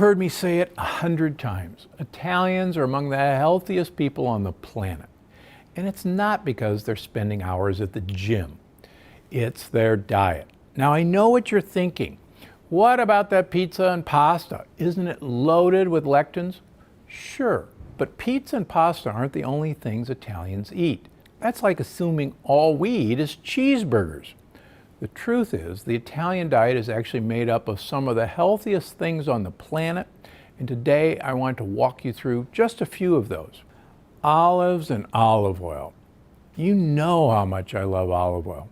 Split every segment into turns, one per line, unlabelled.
heard me say it 100 times. Italians are among the healthiest people on the planet. And it's not because they're spending hours at the gym. It's their diet. Now, I know what you're thinking. What about that pizza and pasta? Isn't it loaded with lectins? Sure, but pizza and pasta aren't the only things Italians eat. That's like assuming all we eat is cheeseburgers. The truth is, the Italian diet is actually made up of some of the healthiest things on the planet, and today I want to walk you through just a few of those. Olives and olive oil. You know how much I love olive oil.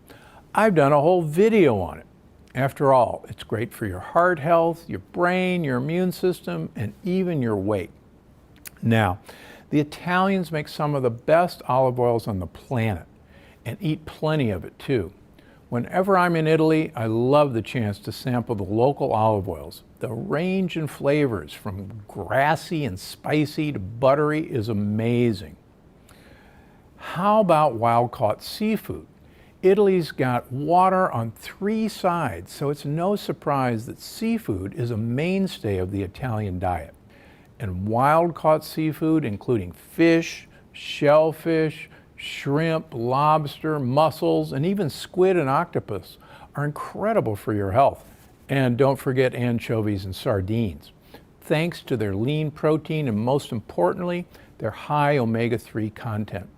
I've done a whole video on it. After all, it's great for your heart health, your brain, your immune system, and even your weight. Now, the Italians make some of the best olive oils on the planet and eat plenty of it too. Whenever I'm in Italy, I love the chance to sample the local olive oils. The range in flavors from grassy and spicy to buttery is amazing. How about wild-caught seafood? Italy's got water on 3 sides, so it's no surprise that seafood is a mainstay of the Italian diet. And wild-caught seafood, including fish, shellfish, shrimp, lobster, mussels, and even squid and octopus, are incredible for your health. And don't forget anchovies and sardines, thanks to their lean protein and, most importantly, their high omega-3 content.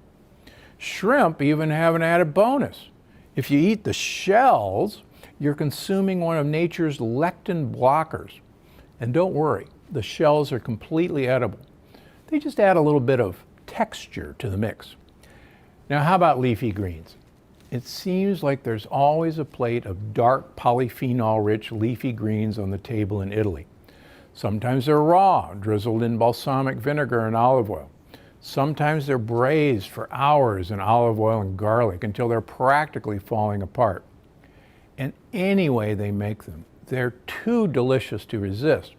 Shrimp even have an added bonus. If you eat the shells, you're consuming one of nature's lectin blockers. And don't worry, the shells are completely edible. They just add a little bit of texture to the mix. Now, how about leafy greens? It seems like there's always a plate of dark polyphenol-rich leafy greens on the table in Italy. Sometimes they're raw, drizzled in balsamic vinegar and olive oil. Sometimes they're braised for hours in olive oil and garlic until they're practically falling apart. And any way they make them, they're too delicious to resist.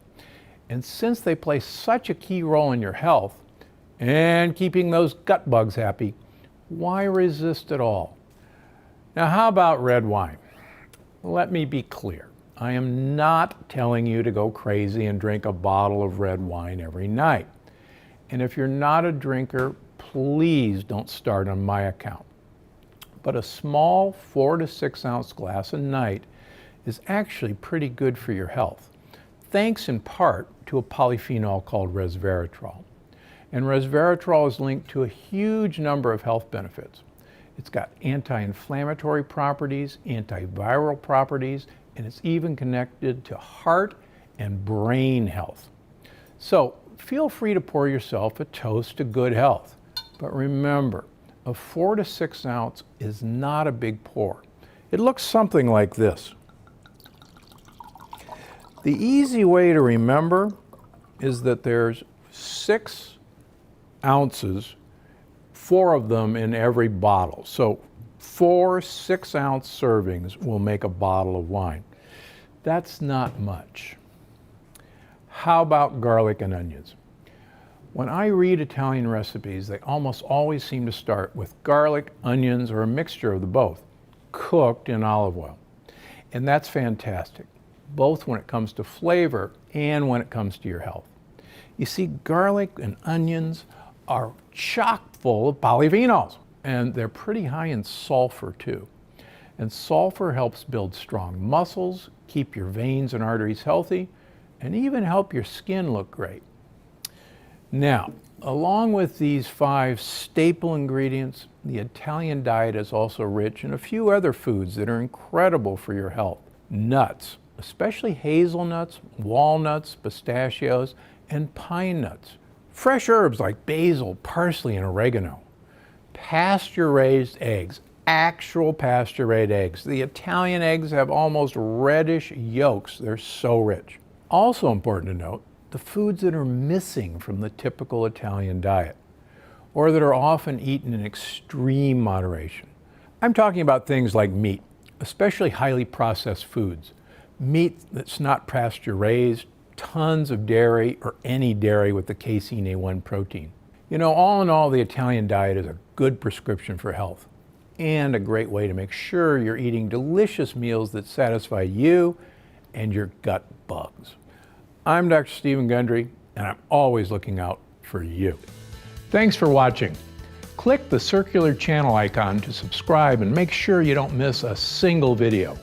And since they play such a key role in your health and keeping those gut bugs happy, why resist at all? Now, how about red wine? Let me be clear. I am not telling you to go crazy and drink a bottle of red wine every night. And if you're not a drinker, please don't start on my account. But a small 4 to 6 ounce glass a night is actually pretty good for your health, thanks in part to a polyphenol called resveratrol. And resveratrol is linked to a huge number of health benefits. It's got anti-inflammatory properties, antiviral properties, and it's even connected to heart and brain health. So feel free to pour yourself a toast to good health. But remember, a 4 to 6 ounce is not a big pour. It looks something like this. The easy way to remember is that there's 6 ounces, 4 of them in every bottle. So 4 6-ounce servings will make a bottle of wine. That's not much. How about garlic and onions? When I read Italian recipes, they almost always seem to start with garlic, onions, or a mixture of the both, cooked in olive oil. And that's fantastic, both when it comes to flavor and when it comes to your health. You see, garlic and onions are chock full of polyphenols, and they're pretty high in sulfur too. And sulfur helps build strong muscles, keep your veins and arteries healthy, and even help your skin look great. Now, along with these 5 staple ingredients, the Italian diet is also rich in a few other foods that are incredible for your health. Nuts, especially hazelnuts, walnuts, pistachios, and pine nuts. Fresh herbs like basil, parsley, and oregano. Pasture-raised eggs, actual pasture-raised eggs. The Italian eggs have almost reddish yolks. They're so rich. Also important to note, the foods that are missing from the typical Italian diet, or that are often eaten in extreme moderation. I'm talking about things like meat, especially highly processed foods. Meat that's not pasture-raised, tons of dairy, or any dairy with the casein A1 protein. You know, all in all, the Italian diet is a good prescription for health and a great way to make sure you're eating delicious meals that satisfy you and your gut bugs. I'm Dr. Stephen Gundry, and I'm always looking out for you. Thanks for watching. Click the circular channel icon to subscribe and make sure you don't miss a single video.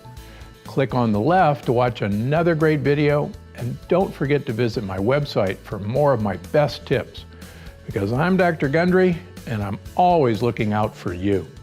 Click on the left to watch another great video, and don't forget to visit my website for more of my best tips. Because I'm Dr. Gundry, and I'm always looking out for you.